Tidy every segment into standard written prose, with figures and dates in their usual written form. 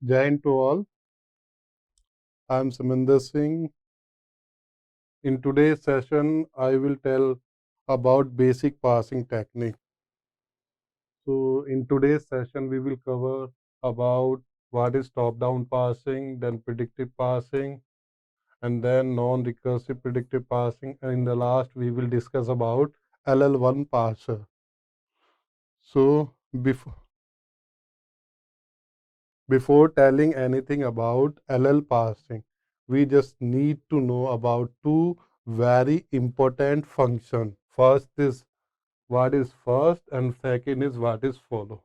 Jai to all. I'm Samender Singh. In today's session, I will tell about basic parsing technique. So, in today's session, we will cover about what is top-down parsing, then predictive parsing, and then non-recursive predictive parsing. And in the last, we will discuss about LL1 parser. So, before telling anything about LL parsing, we just need to know about two very important functions. First is what is first and second is what is follow.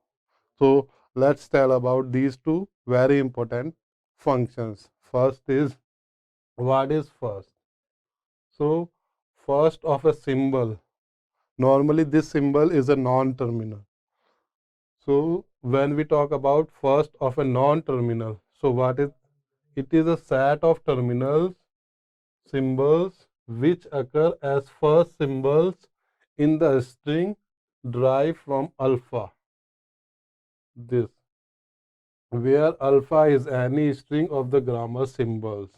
So let's tell about these two very important functions. First is what is first. So first of a symbol. Normally this symbol is a non-terminal. So when we talk about first of a non-terminal, so what is it is a set of terminals symbols which occur as first symbols in the string derived from alpha. This where alpha is any string of the grammar symbols.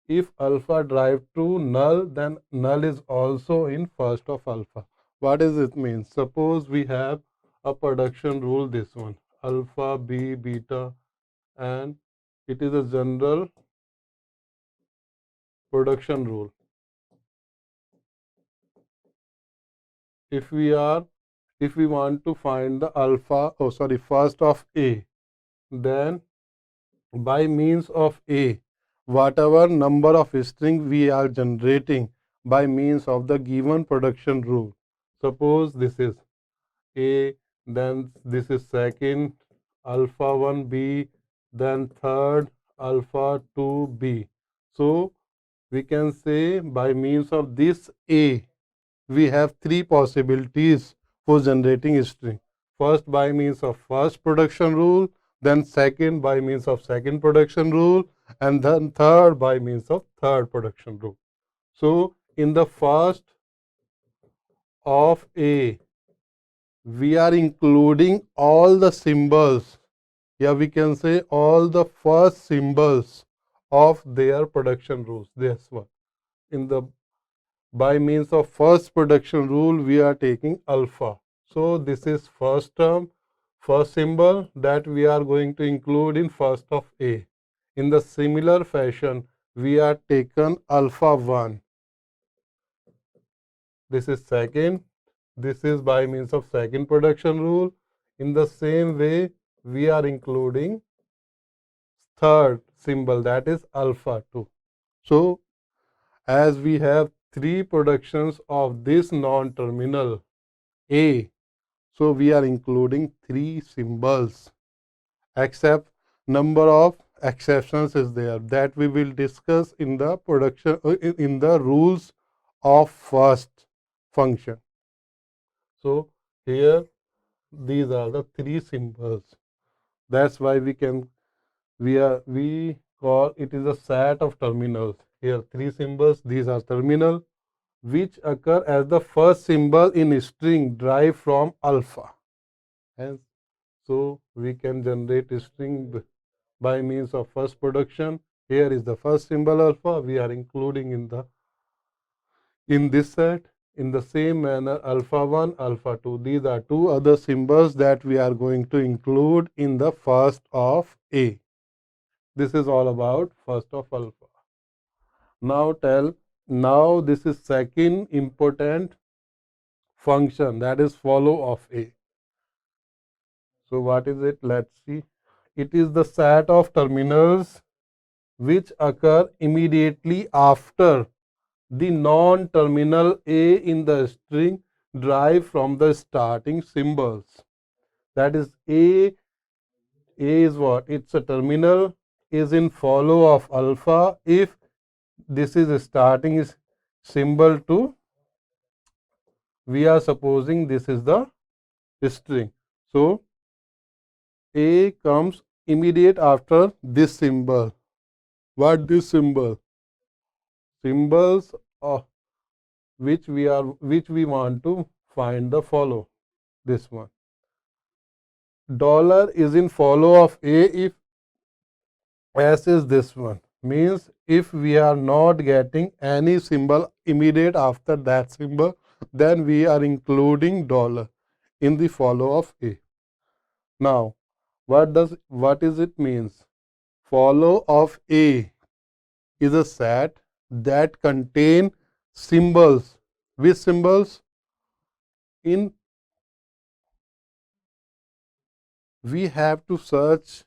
If alpha derived to null, then null is also in first of alpha. What does it mean? Suppose we have a production rule, this one, alpha, b, beta, and it is a general production rule. If we want to find the first of A, then by means of A, whatever number of string we are generating by means of the given production rule. Suppose this is A, then this is second, alpha 1B, then third, alpha 2B. So we can say by means of this A, we have three possibilities for generating string. First by means of first production rule, then second by means of second production rule, and then third by means of third production rule. So in the first of A, we are including all the symbols. Yeah, we can say all the first symbols of their production rules. This one. In the by means of first production rule, we are taking alpha. So this is first term, first symbol that we are going to include in first of A. In the similar fashion, we are taken alpha 1. This is second. This is by means of second production rule. In the same way, we are including third symbol, that is alpha 2. So as we have three productions of this non-terminal A, so we are including three symbols, except number of exceptions is there that we will discuss in the production in the rules of first function. So here these are the three symbols. That's why we call it is a set of terminals. Here three symbols, these are terminal, which occur as the first symbol in string derived from alpha. Hence, so we can generate a string by means of first production. Here is the first symbol alpha. We are including in this set. In the same manner, alpha 1, alpha 2. These are two other symbols that we are going to include in the first of A. This is all about first of alpha. Now this is second important function, that is follow of A. So what is it? Let's see. It is the set of terminals which occur immediately after the non-terminal A in the string derived from the starting symbols. That is A is what? It's a terminal is in follow of alpha if this is a starting symbol to, we are supposing this is the string. So A comes immediate after this symbol. What this symbol? Symbols of which we want to find the follow. This one. Dollar is in follow of A if S is this one. Means if we are not getting any symbol immediate after that symbol, then we are including dollar in the follow of A. Now, what is it means? Follow of A is a set that contain symbols. Which symbols? In we have to search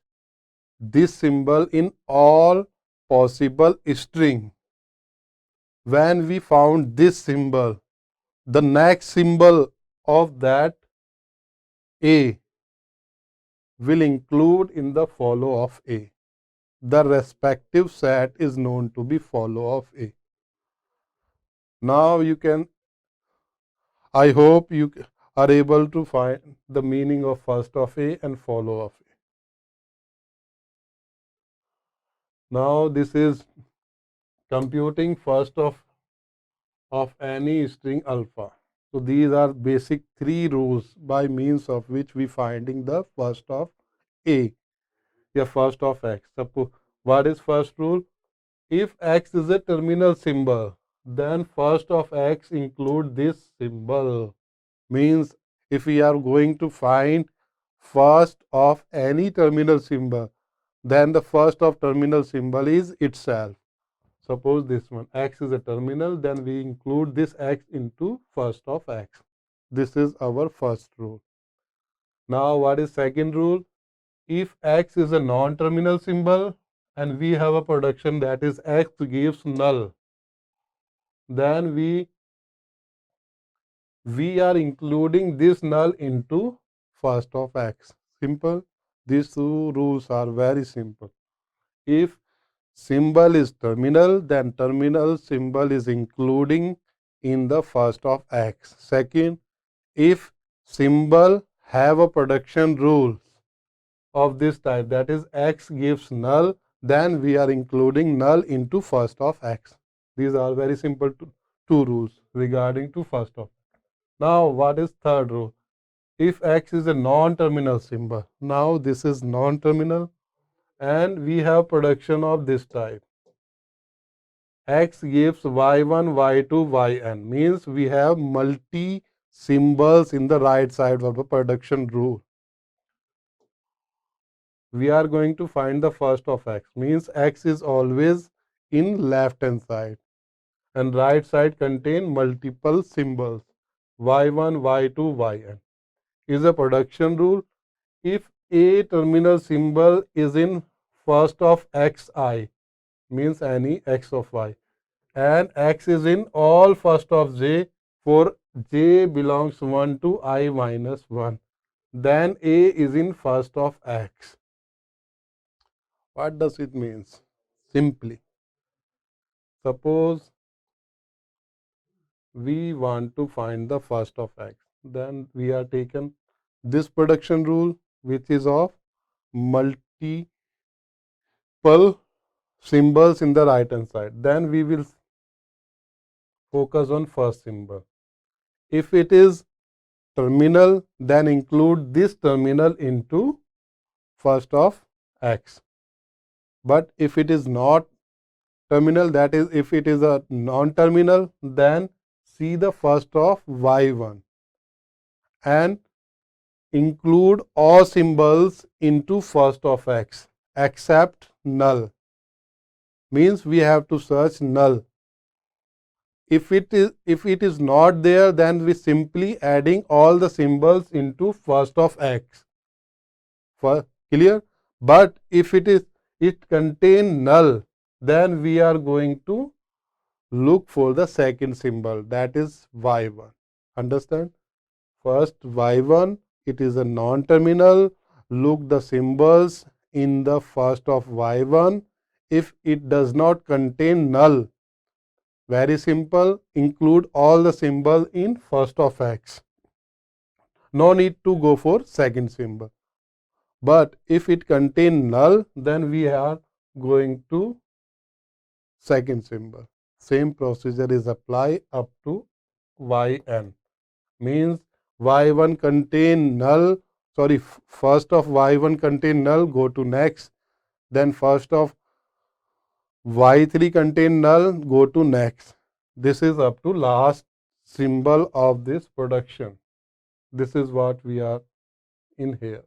this symbol in all possible string. When we found this symbol, the next symbol of that A will include in the follow of A. The respective set is known to be follow of A. Now you can, I hope you are able to find the meaning of first of A and follow of A. Now this is computing first of any string alpha. So these are basic three rules by means of which we finding the first of A, yeah, first of X. Suppose what is first rule? If X is a terminal symbol, then first of X include this symbol. Means if we are going to find first of any terminal symbol, then the first of terminal symbol is itself. Suppose this one, X is a terminal, then we include this X into first of X. This is our first rule. Now what is second rule? If X is a non-terminal symbol and we have a production that is X gives null, then we are including this null into first of X. Simple. These two rules are very simple. If symbol is terminal, then terminal symbol is including in the first of X. Second, if symbol have a production rule of this type, that is X gives null, then we are including null into first of X. These are very simple two rules regarding to first of. Now what is third rule? If X is a non-terminal symbol, now this is non-terminal and we have production of this type. X gives y1, y2, yn, means we have multi symbols in the right side of the production rule. We are going to find the first of X, means X is always in left hand side and right side contain multiple symbols y1, y2, yn. Is a production rule. If a terminal symbol is in first of xi, means any x of y, and x is in all first of j for j belongs 1 to I minus 1, then a is in first of x. What does it means? Simply, suppose we want to find the first of x, then we are taken this production rule which is of multiple symbols in the right hand side. Then we will focus on first symbol. If it is terminal, then include this terminal into first of x. But if it is not terminal, that is if it is a non-terminal, then see the first of y1 and include all symbols into first of x except null. Means we have to search null. If it is not there, then we simply adding all the symbols into first of x. For clear? But if it contain null, then we are going to look for the second symbol, that is y1. Understand? First y1, it is a non-terminal. Look the symbols in the first of y1. If it does not contain null, very simple, include all the symbol in first of x. No need to go for second symbol. But if it contain null, then we are going to second symbol. Same procedure is apply up to yn. Means y1 contain null, sorry, first of y1 contain null, go to next. then first of Y3 contain null, go to next. This is up to last symbol of this production. This is what we are in here.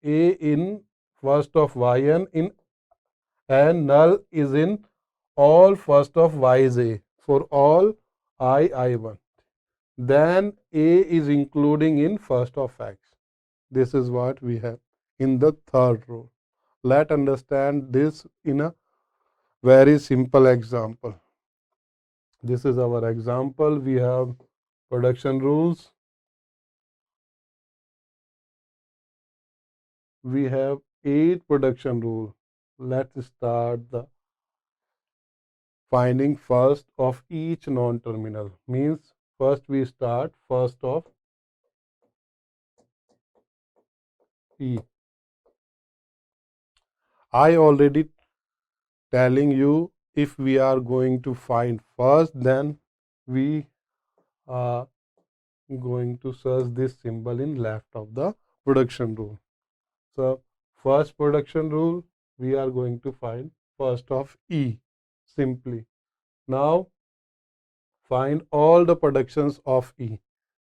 A in first of yn in and null is in all first of y is a for all I1. Then A is including in first of x. This is what we have in the third row. Let's understand this in a very simple example. This is our example. We have production rules. We have 8 production rules. Let's start the finding first of each non-terminal. Means first we start first of E. I already telling you if we are going to find first, then we are going to search this symbol in left of the production rule. So first production rule, we are going to find first of E simply. Now find all the productions of E.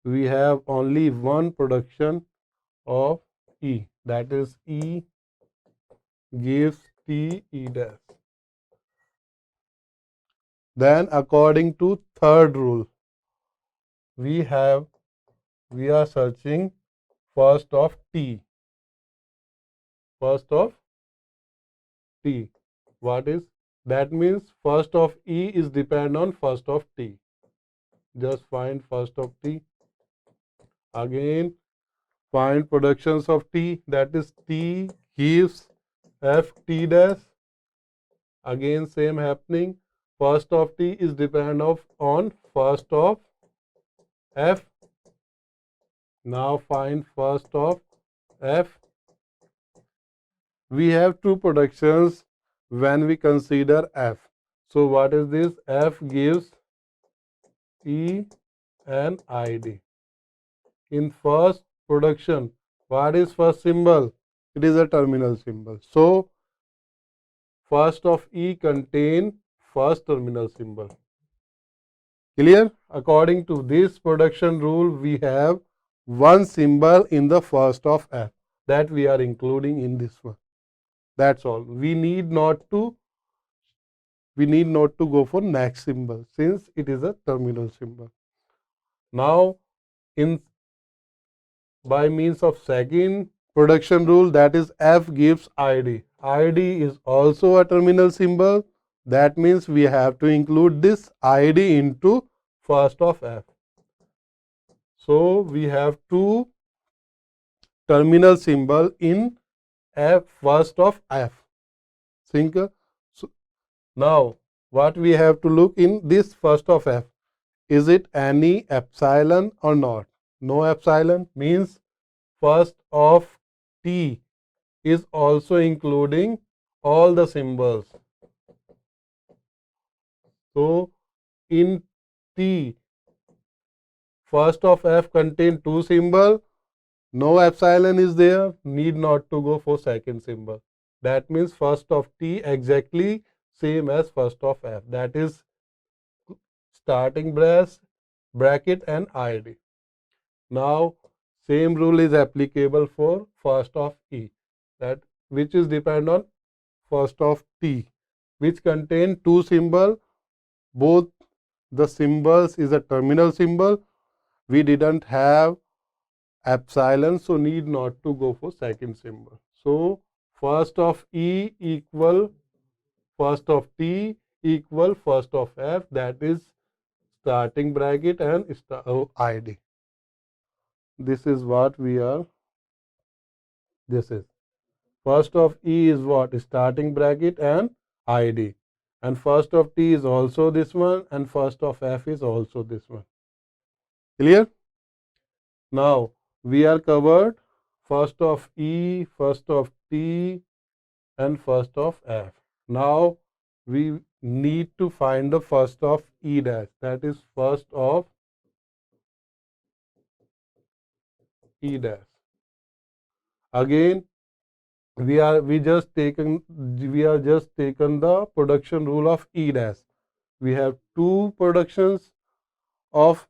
We have only one production of E, that is E gives T E dash. Then according to third rule, we are searching first of T. First of T. What is? That means first of E is depend on first of T. Just find first of T. Again, find productions of T. That is T gives F T dash. Again, same happening. First of T is depend on first of F. Now find first of F. We have two productions when we consider F. So what is this? F gives E and ID. In first production, what is first symbol? It is a terminal symbol. So first of E contain first terminal symbol. Clear? According to this production rule, we have one symbol in the first of F that we are including in this one. That's all. We need not to go for next symbol since it is a terminal symbol. Now in by means of second production rule, that is F gives ID. ID is also a terminal symbol. That means we have to include this ID into first of F. So we have two terminal symbol in F first of F. Think. So now what we have to look in this first of F. Is it any epsilon or not? No epsilon means first of T is also including all the symbols. So in T, first of F contain two symbol, no epsilon is there, need not to go for second symbol. That means first of T exactly same as first of F. That is starting bracket and ID. Now same rule is applicable for first of E, that which is depend on first of T, which contain two symbol. Both the symbols is a terminal symbol. We didn't have epsilon, so need not to go for second symbol. So first of E equal first of T equal first of F, that is starting bracket and ID. This is what we are. This is first of E is what? Starting bracket and ID. And first of T is also this one, and first of F is also this one. Clear? Now we are covered first of E, first of T, and first of F. Now we need to find the first of E dash, that is first of E dash. Again, we are just taken the production rule of E dash. We have two productions of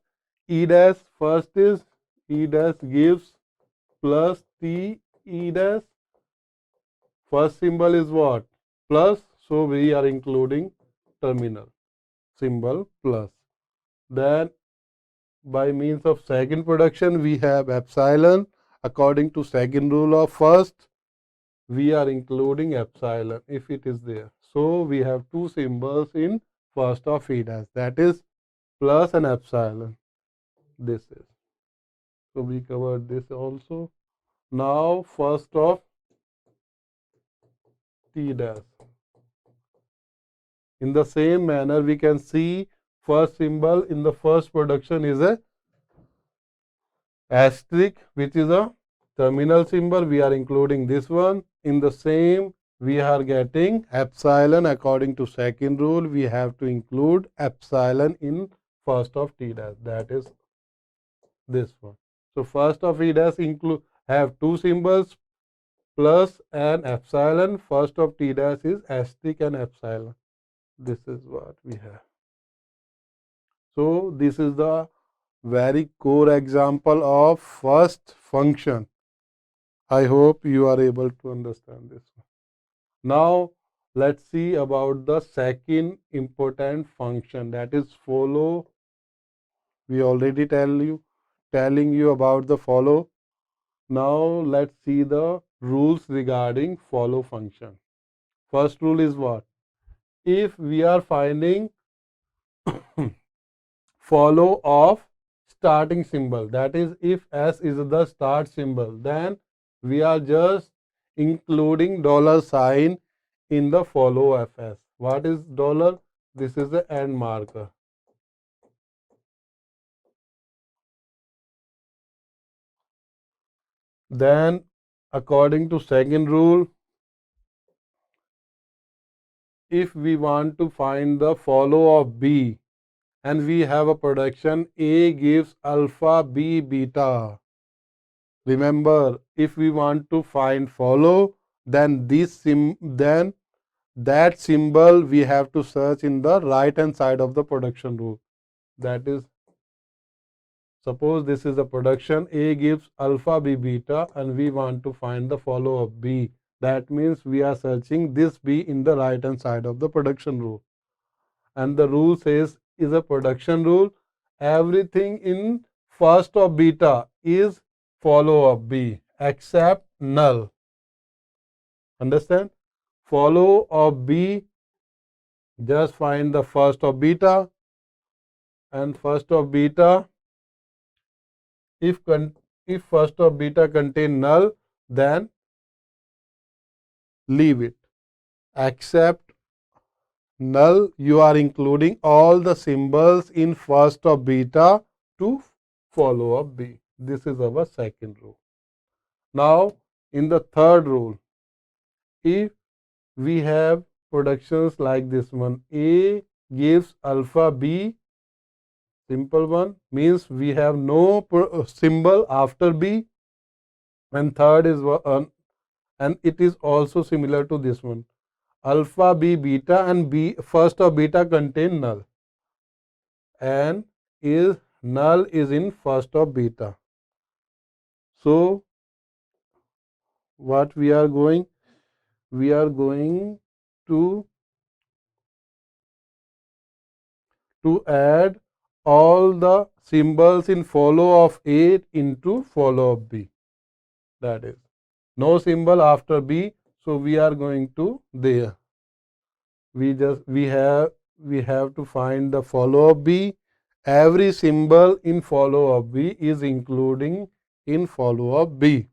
E dash. First is E dash gives plus T E dash. First symbol is what? Plus. So we are including terminal symbol plus. Then by means of second production we have epsilon. According to second rule of first, we are including epsilon if it is there. So we have two symbols in first of E dash, that is plus and epsilon. This is. So we covered this also. Now first of T dash. In the same manner we can see first symbol in the first production is a asterisk, which is a terminal symbol. We are including this one. In the same, we are getting epsilon. According to second rule, we have to include epsilon in first of T dash. That is this one. So first of E dash include have two symbols plus and epsilon. First of T dash is asterisk and epsilon. This is what we have. So this is the very core example of first function. I hope you are able to understand this. Now let's see about the second important function, that is follow. We already telling you about the follow. Now let's see the rules regarding follow function. First rule is what? If we are finding follow of starting symbol, that is if S is the start symbol, then we are just including dollar sign in the follow fs. What is dollar? This is the end marker. Then according to second rule, if we want to find the follow of B and we have a production A gives alpha B beta. Remember, if we want to find follow, then then that symbol we have to search in the right hand side of the production rule. That is, suppose this is a production A gives alpha B beta and we want to find the follow of B. That means we are searching this B in the right hand side of the production rule. And the rule says is a production rule. Everything in first of beta is follow of B except null. Understand? Follow of B, just find the first of beta, and first of beta, if first of beta contain null, then leave it. Except null, you are including all the symbols in first of beta to follow up B. This is our second rule. Now in the third rule, if we have productions like this one, A gives alpha B, simple one, means we have no symbol after B, and third is and it is also similar to this one, alpha B beta, and B first of beta contain null, and is null is in first of beta. So what we are going to add all the symbols in follow of A into follow of B. That is no symbol after B, so we are going to there. We have to find the follow of B. Every symbol in follow of B is including in follow of B.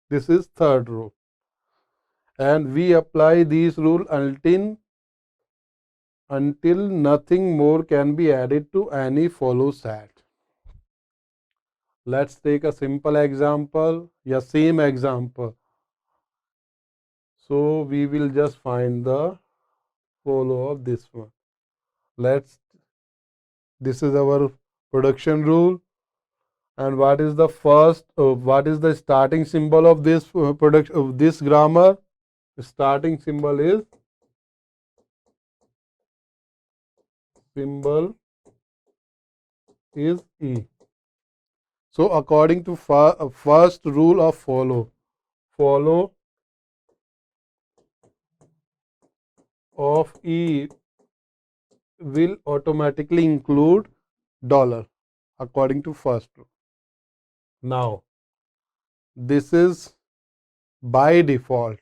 This is third rule. And we apply this rule until nothing more can be added to any follow set. Let's take a simple example, same example. So we will just find the follow of this one. This is our production rule. And what is the starting symbol of this product of this grammar? starting symbol is E. So according to first rule of follow of E will automatically include dollar according to first rule. Now this is by default.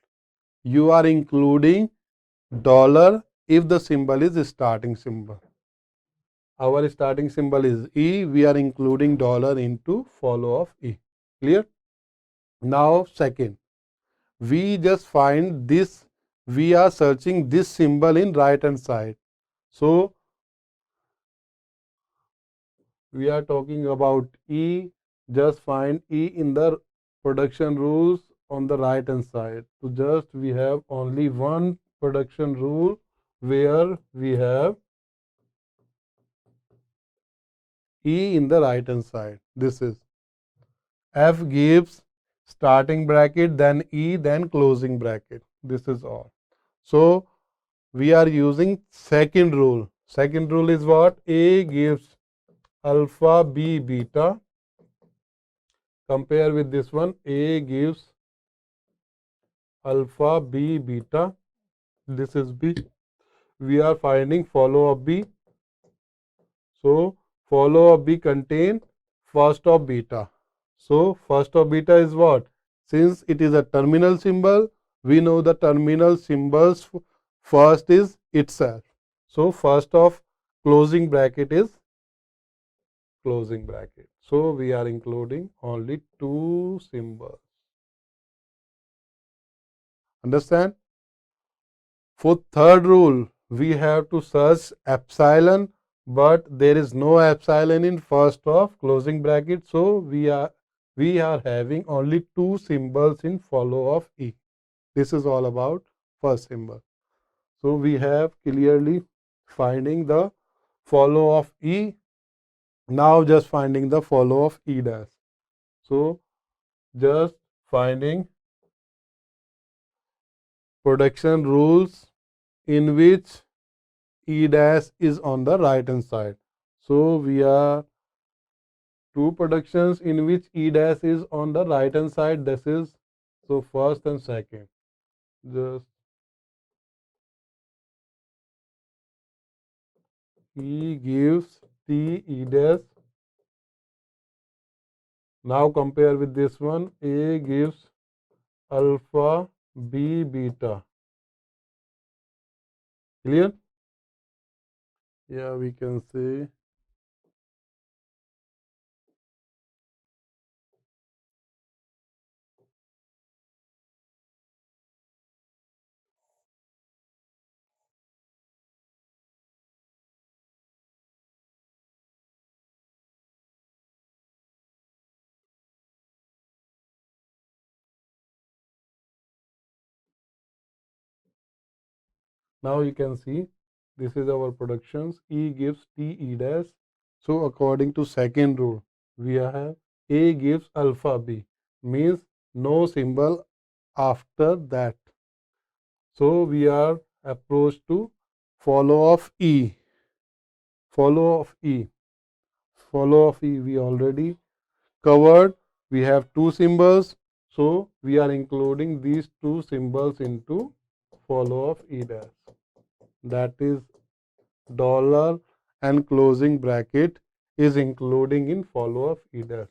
You are including dollar if the symbol is starting symbol. Our starting symbol is E. We are including dollar into follow of E. Clear? Now second, we just find this. We are searching this symbol in right hand side. So we are talking about E. Just find E in the production rules on the right hand side. So just we have only one production rule where we have E in the right hand side. This is F gives starting bracket, then E, then closing bracket. This is all. So we are using second rule. Second rule is what? A gives alpha, B beta. Compare with this one. A gives alpha, B beta. This is B. We are finding follow of B. So follow of B contain first of beta. So first of beta is what? Since it is a terminal symbol, we know the terminal symbols first is itself. So first of closing bracket is closing bracket. So we are including only two symbols. Understand? For third rule, we have to search epsilon, but there is no epsilon in first of closing bracket. So we are having only two symbols in follow of E. This is all about first symbol. So we have clearly finding the follow of E. Now just finding the follow of E dash. So just finding production rules in which E dash is on the right hand side. So we are two productions in which E dash is on the right hand side. This is so first and second. Just E gives T E dash. Now compare with this one. A gives alpha, B beta. Clear? Yeah, we can say. Now you can see this is our productions. E gives T E dash. So according to second rule, we have A gives alpha B, means no symbol after that. So we are approached to follow of E. Follow of E. Follow of E we already covered. We have two symbols. So we are including these two symbols into follow of E dash. That is dollar and closing bracket is including in follow of E dash.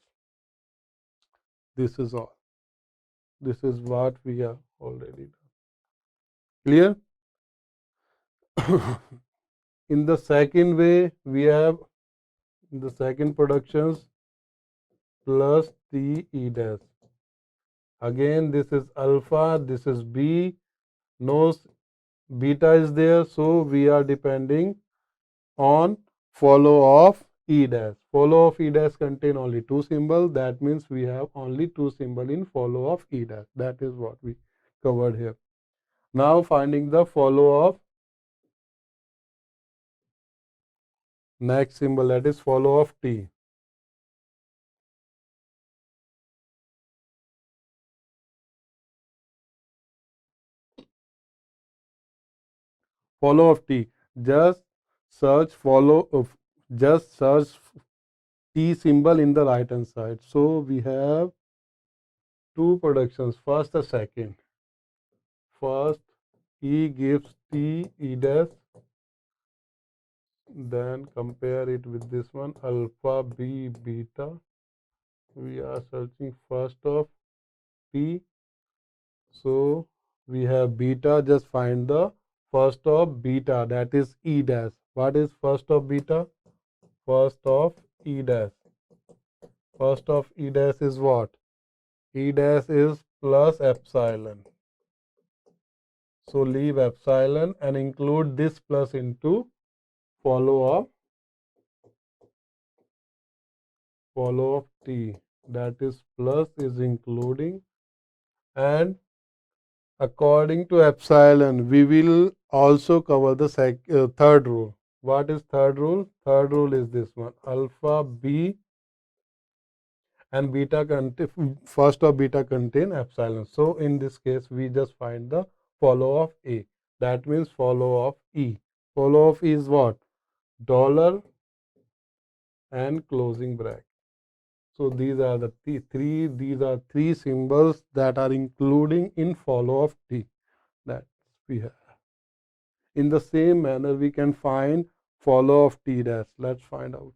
This is all. This is what we have already done. Clear? In the second way, we have in the second productions plus T E dash. Again, this is alpha, this is B, no beta is there, so we are depending on follow of E dash. Follow of E dash contain only two symbols. That means we have only two symbols in follow of E dash. That is what we covered here. Now finding the follow of next symbol, that is follow of T. follow of T. Just search follow of, just search T symbol in the right hand side. So we have two productions, first and second. First E gives T E dash, then compare it with this one alpha B beta. We are searching first of T, so we have beta, just find the first of beta, that is E dash. What is first of beta? First of E dash. First of E dash is what? E dash is plus epsilon. So leave epsilon and include this plus into follow of T. That is plus is including, and according to epsilon, we will also cover the third rule. What is third rule? Third rule is this one. Alpha B and beta contain, first of beta contain epsilon. So in this case, we just find the follow of A. That means follow of E. Follow of E is what? Dollar and closing bracket. So these are the three symbols that are including in follow of T that we have. In the same manner, we can find follow of T dash. Let's find out.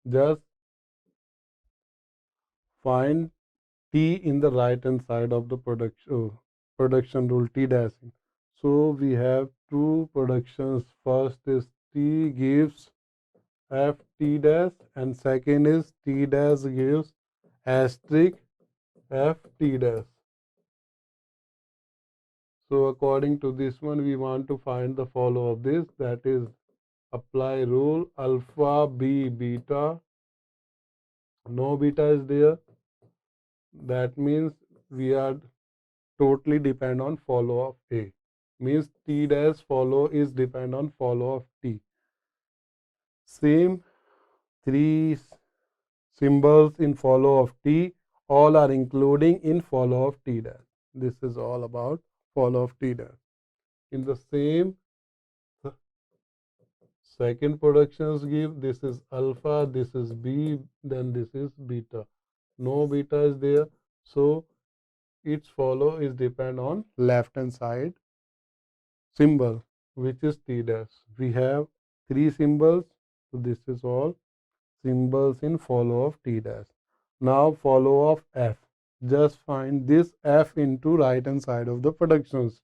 Just find T in the right hand side of the production rule T dash. So we have two productions. First is T gives F T dash, and second is T dash gives asterisk F T dash. So according to this one, we want to find the follow of this, that is apply rule alpha B beta. No beta is there. That means we are totally depend on follow of A. Means T dash follow is depend on follow of T. Same three symbols in follow of T, all are including in follow of T dash. This is all about follow of T dash. In the same second productions give, this is alpha, this is B, then this is beta. No beta is there, so its follow is depend on left hand side symbol, which is T dash. We have three symbols, so this is all symbols in follow of T dash. Now follow of F. Just find this F into right hand side of the productions.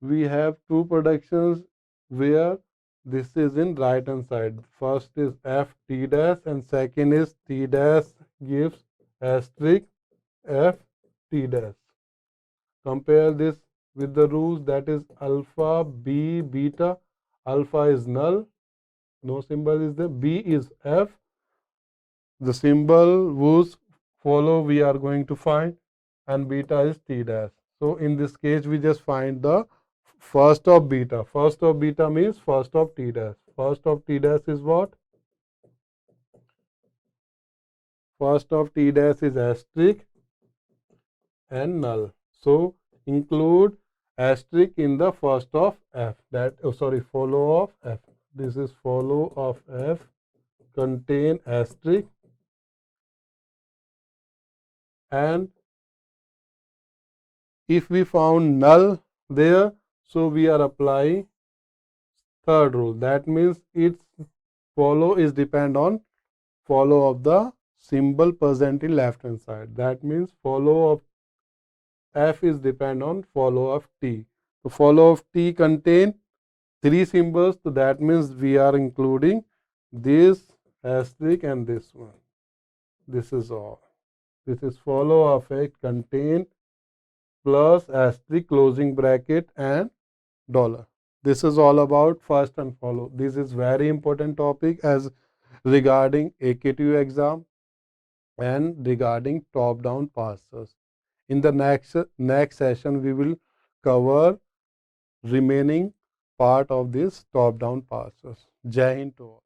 We have two productions where this is in right hand side. First is F T dash and second is T dash gives asterisk F T dash. Compare this with the rules, that is alpha B beta. Alpha is null, no symbol is there. B is F, the symbol whose follow we are going to find, and beta is T dash. So in this case, we just find the first of beta. First of beta means first of T dash. First of T dash is what? First of T dash is asterisk and null. So include asterisk in the first of F. That follow of F. This is follow of F contain asterisk, and if we found null there, so we are applying third rule. That means its follow is depend on follow of the symbol present in left hand side. That means follow of F is depend on follow of T. So follow of T contain three symbols, so that means we are including this asterisk and this one. This is all. This is follow of it contain plus asterisk closing bracket and dollar. This is all about first and follow. This is very important topic as regarding AKTU exam. and regarding top-down parsers. In the next session, we will cover remaining part of this top-down parsers. Jai Hind to all.